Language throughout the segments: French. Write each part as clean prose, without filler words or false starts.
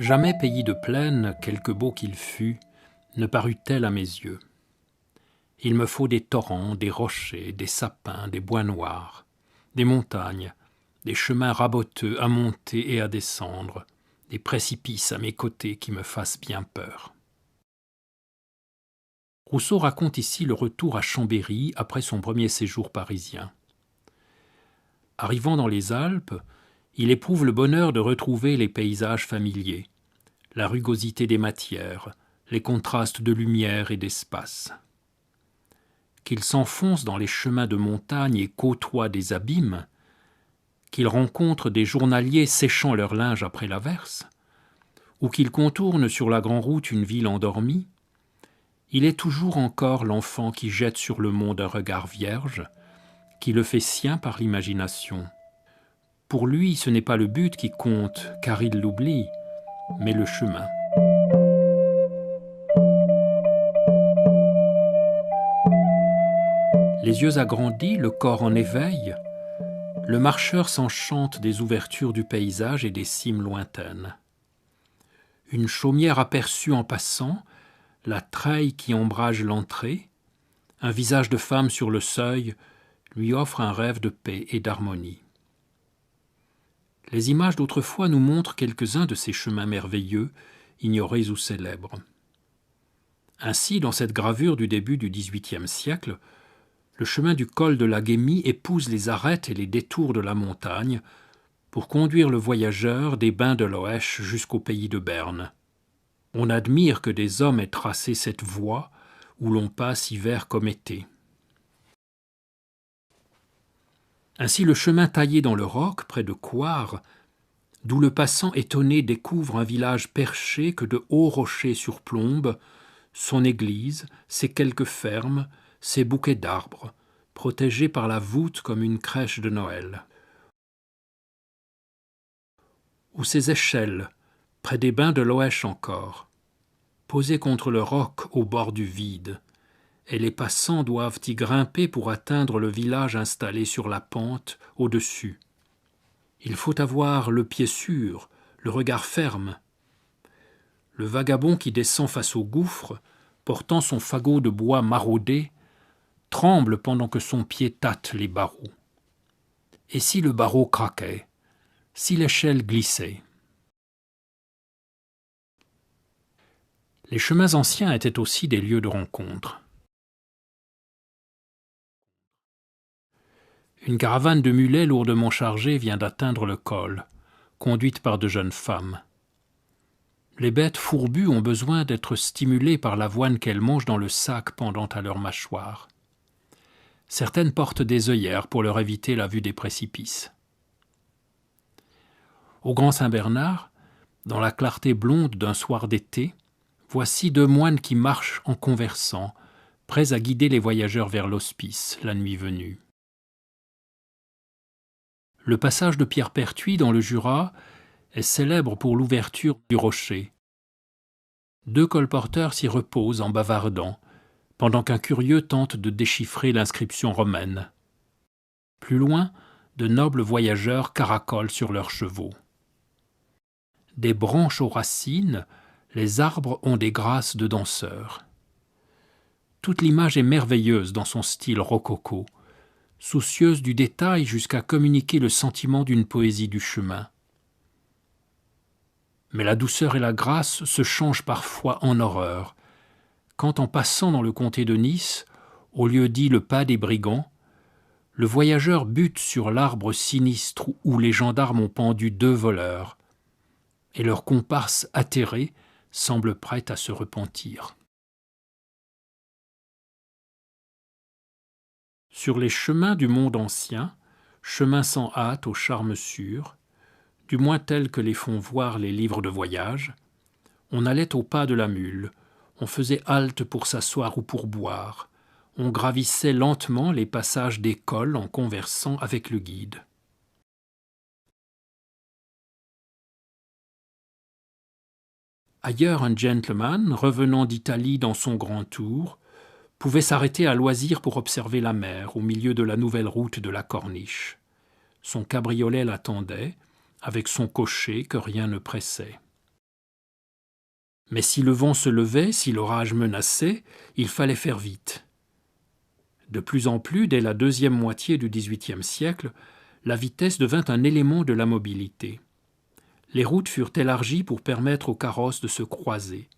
Jamais pays de plaine, quelque beau qu'il fût, ne parut tel à mes yeux. Il me faut des torrents, des rochers, des sapins, des bois noirs, des montagnes, des chemins raboteux à monter et à descendre, des précipices à mes côtés qui me fassent bien peur. Rousseau raconte ici le retour à Chambéry après son premier séjour parisien. Arrivant dans les Alpes, il éprouve le bonheur de retrouver les paysages familiers, la rugosité des matières, les contrastes de lumière et d'espace. Qu'il s'enfonce dans les chemins de montagne et côtoie des abîmes, qu'il rencontre des journaliers séchant leur linge après l'averse, ou qu'il contourne sur la grande route une ville endormie, il est toujours encore l'enfant qui jette sur le monde un regard vierge, qui le fait sien par l'imagination. Pour lui, ce n'est pas le but qui compte, car il l'oublie, mais le chemin. Les yeux agrandis, le corps en éveil, le marcheur s'enchante des ouvertures du paysage et des cimes lointaines. Une chaumière aperçue en passant, la treille qui ombrage l'entrée, un visage de femme sur le seuil, lui offre un rêve de paix et d'harmonie. Les images d'autrefois nous montrent quelques-uns de ces chemins merveilleux, ignorés ou célèbres. Ainsi, dans cette gravure du début du XVIIIe siècle, le chemin du col de la Guémie épouse les arêtes et les détours de la montagne pour conduire le voyageur des bains de Loèche jusqu'au pays de Berne. On admire que des hommes aient tracé cette voie où l'on passe hiver comme été. Ainsi, le chemin taillé dans le roc, près de Coire, d'où le passant étonné découvre un village perché que de hauts rochers surplombent, son église, ses quelques fermes, ses bouquets d'arbres, protégés par la voûte comme une crèche de Noël. Ou ses échelles, près des bains de Loèche encore, posées contre le roc au bord du vide, et les passants doivent y grimper pour atteindre le village installé sur la pente au-dessus. Il faut avoir le pied sûr, le regard ferme. Le vagabond qui descend face au gouffre, portant son fagot de bois maraudé, tremble pendant que son pied tâte les barreaux. Et si le barreau craquait, si l'échelle glissait? Les chemins anciens étaient aussi des lieux de rencontre. Une caravane de mulets lourdement chargés vient d'atteindre le col, conduite par de jeunes femmes. Les bêtes fourbues ont besoin d'être stimulées par l'avoine qu'elles mangent dans le sac pendant à leur mâchoire. Certaines portent des œillères pour leur éviter la vue des précipices. Au Grand Saint-Bernard, dans la clarté blonde d'un soir d'été, voici deux moines qui marchent en conversant, prêts à guider les voyageurs vers l'hospice, la nuit venue. Le passage de Pierrepertuis dans le Jura est célèbre pour l'ouverture du rocher. Deux colporteurs s'y reposent en bavardant, pendant qu'un curieux tente de déchiffrer l'inscription romaine. Plus loin, de nobles voyageurs caracolent sur leurs chevaux. Des branches aux racines, les arbres ont des grâces de danseurs. Toute l'image est merveilleuse dans son style rococo, soucieuse du détail jusqu'à communiquer le sentiment d'une poésie du chemin. Mais la douceur et la grâce se changent parfois en horreur, quand en passant dans le comté de Nice, au lieu dit le pas des brigands, le voyageur bute sur l'arbre sinistre où les gendarmes ont pendu deux voleurs, et leur comparse atterré semble prête à se repentir. Sur les chemins du monde ancien, chemins sans hâte au charme sûr, du moins tels que les font voir les livres de voyage, on allait au pas de la mule, on faisait halte pour s'asseoir ou pour boire, on gravissait lentement les passages des cols en conversant avec le guide. Ailleurs, un gentleman, revenant d'Italie dans son grand tour, pouvait s'arrêter à loisir pour observer la mer au milieu de la nouvelle route de la Corniche. Son cabriolet l'attendait, avec son cocher que rien ne pressait. Mais si le vent se levait, si l'orage menaçait, il fallait faire vite. De plus en plus, dès la deuxième moitié du XVIIIe siècle, la vitesse devint un élément de la mobilité. Les routes furent élargies pour permettre aux carrosses de se croiser.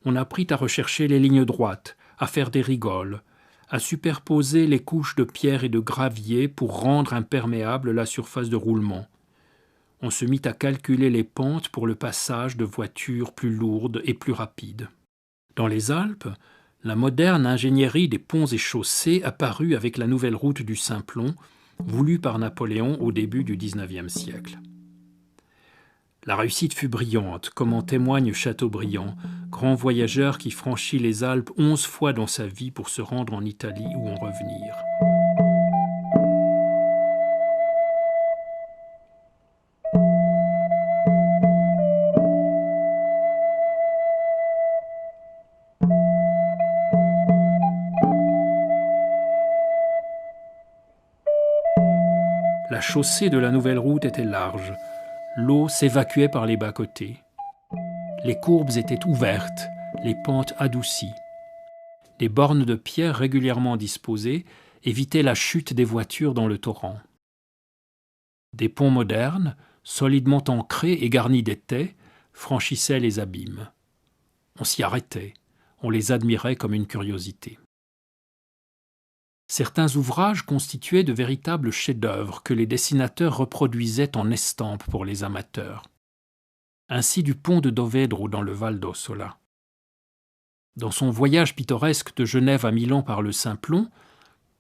On apprit à rechercher les lignes droites, à faire des rigoles, à superposer les couches de pierre et de gravier pour rendre imperméable la surface de roulement. On se mit à calculer les pentes pour le passage de voitures plus lourdes et plus rapides. Dans les Alpes, la moderne ingénierie des ponts et chaussées apparut avec la nouvelle route du Simplon, voulue par Napoléon au début du XIXe siècle. La réussite fut brillante, comme en témoigne Chateaubriand, grand voyageur qui franchit les Alpes 11 fois dans sa vie pour se rendre en Italie ou en revenir. La chaussée de la nouvelle route était large. L'eau s'évacuait par les bas-côtés. Les courbes étaient ouvertes, les pentes adoucies. Des bornes de pierre régulièrement disposées évitaient la chute des voitures dans le torrent. Des ponts modernes, solidement ancrés et garnis d'étais, franchissaient les abîmes. On s'y arrêtait, on les admirait comme une curiosité. Certains ouvrages constituaient de véritables chefs-d'œuvre que les dessinateurs reproduisaient en estampes pour les amateurs. Ainsi du pont de Dovedro dans le Val d'Ossola. Dans son voyage pittoresque de Genève à Milan par le Simplon,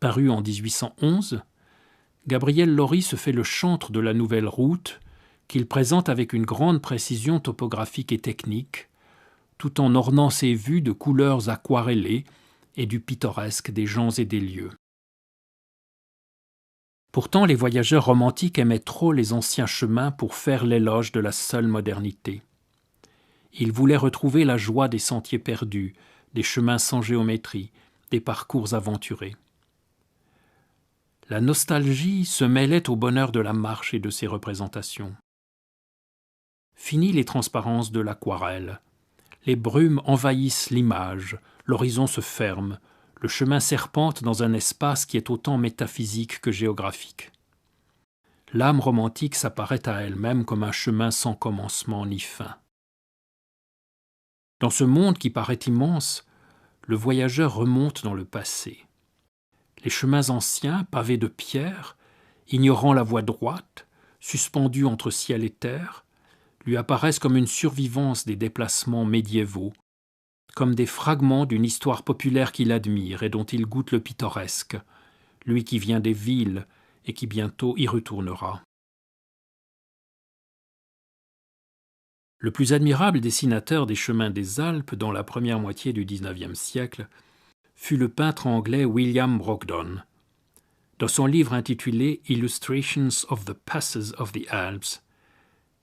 paru en 1811, Gabriel Lori se fait le chantre de la nouvelle route qu'il présente avec une grande précision topographique et technique, tout en ornant ses vues de couleurs aquarellées et du pittoresque des gens et des lieux. Pourtant, les voyageurs romantiques aimaient trop les anciens chemins pour faire l'éloge de la seule modernité. Ils voulaient retrouver la joie des sentiers perdus, des chemins sans géométrie, des parcours aventurés. La nostalgie se mêlait au bonheur de la marche et de ses représentations. Fini les transparences de l'aquarelle. Les brumes envahissent l'image, l'horizon se ferme, le chemin serpente dans un espace qui est autant métaphysique que géographique. L'âme romantique s'apparaît à elle-même comme un chemin sans commencement ni fin. Dans ce monde qui paraît immense, le voyageur remonte dans le passé. Les chemins anciens, pavés de pierre, ignorant la voie droite, suspendus entre ciel et terre, lui apparaissent comme une survivance des déplacements médiévaux, comme des fragments d'une histoire populaire qu'il admire et dont il goûte le pittoresque, lui qui vient des villes et qui bientôt y retournera. Le plus admirable dessinateur des chemins des Alpes dans la première moitié du XIXe siècle fut le peintre anglais William Brogdon. Dans son livre intitulé « Illustrations of the Passes of the Alps »,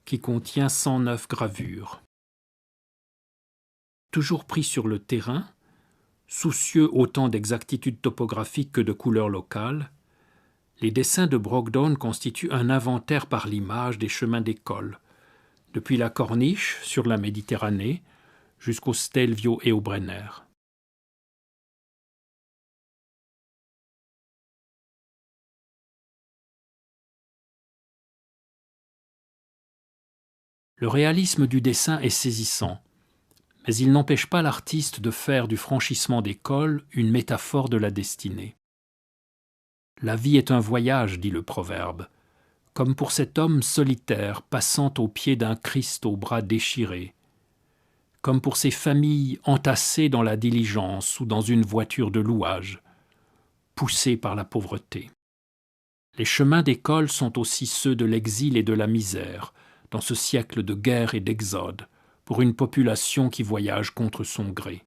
qui contient 109 gravures. Toujours pris sur le terrain, soucieux autant d'exactitude topographique que de couleurs locales, les dessins de Brogdon constituent un inventaire par l'image des chemins d'école, depuis la Corniche sur la Méditerranée jusqu'au Stelvio et au Brenner. Le réalisme du dessin est saisissant, mais il n'empêche pas l'artiste de faire du franchissement des cols une métaphore de la destinée. La vie est un voyage, dit le proverbe, comme pour cet homme solitaire passant au pied d'un Christ aux bras déchirés, comme pour ces familles entassées dans la diligence ou dans une voiture de louage, poussées par la pauvreté. Les chemins d'école sont aussi ceux de l'exil et de la misère, dans ce siècle de guerre et d'exode, pour une population qui voyage contre son gré.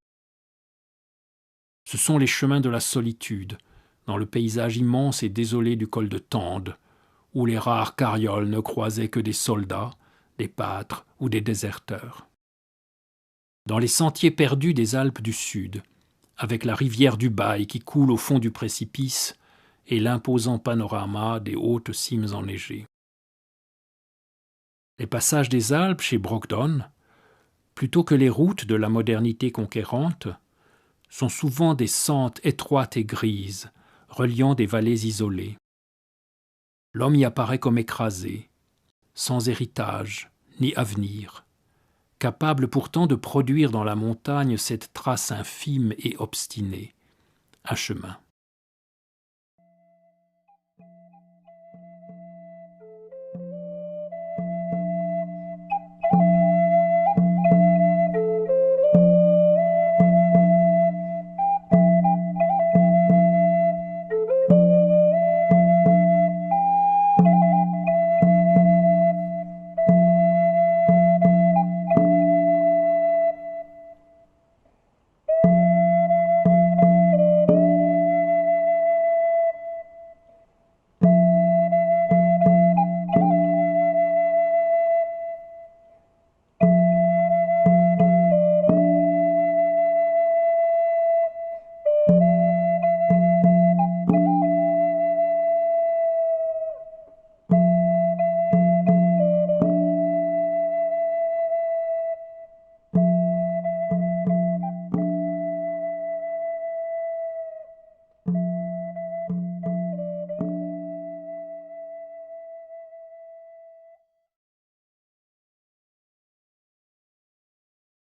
Ce sont les chemins de la solitude, dans le paysage immense et désolé du col de Tende, où les rares carrioles ne croisaient que des soldats, des pâtres ou des déserteurs. Dans les sentiers perdus des Alpes du Sud, avec la rivière du Baye qui coule au fond du précipice et l'imposant panorama des hautes cimes enneigées. Les passages des Alpes chez Brogdon, plutôt que les routes de la modernité conquérante, sont souvent des sentes étroites et grises, reliant des vallées isolées. L'homme y apparaît comme écrasé, sans héritage ni avenir, capable pourtant de produire dans la montagne cette trace infime et obstinée, un chemin.